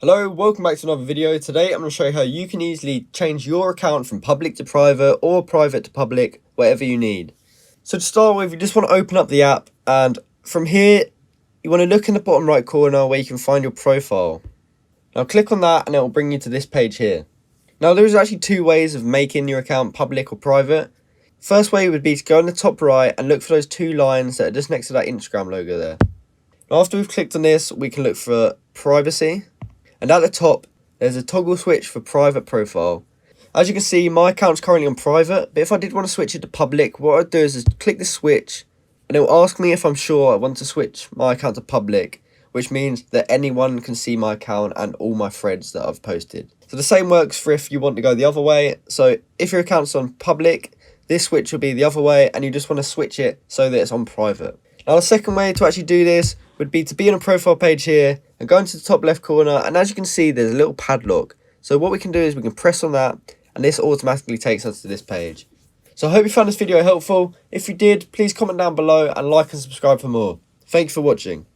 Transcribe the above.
Hello, welcome back to another video. Today I'm going to show you how you can easily change your account from public to private or private to public, whatever you need. So to start with, you just want to open up the app, and from here you want to look in the bottom right corner where you can find your profile. Now click on that and it will bring you to this page here. Now there's actually two ways of making your account public or private. First way would be to go in the top right and look for those two lines that are just next to that Instagram logo there. Now after we've clicked on this, we can look for privacy. And at the top, there's a toggle switch for private profile. As you can see, my account's currently on private, but if I did want to switch it to public, what I'd do is click the switch, and it will ask me if I'm sure I want to switch my account to public, which means that anyone can see my account and all my threads that I've posted. So the same works for if you want to go the other way. So if your account's on public, this switch will be the other way, and you just want to switch it so that it's on private. Now the second way to actually do this would be to be on a profile page here and go into the top left corner, and as you can see there's a little padlock. So what we can do is we can press on that and this automatically takes us to this page. So I hope you found this video helpful. If you did, please comment down below and like and subscribe for more. Thanks for watching.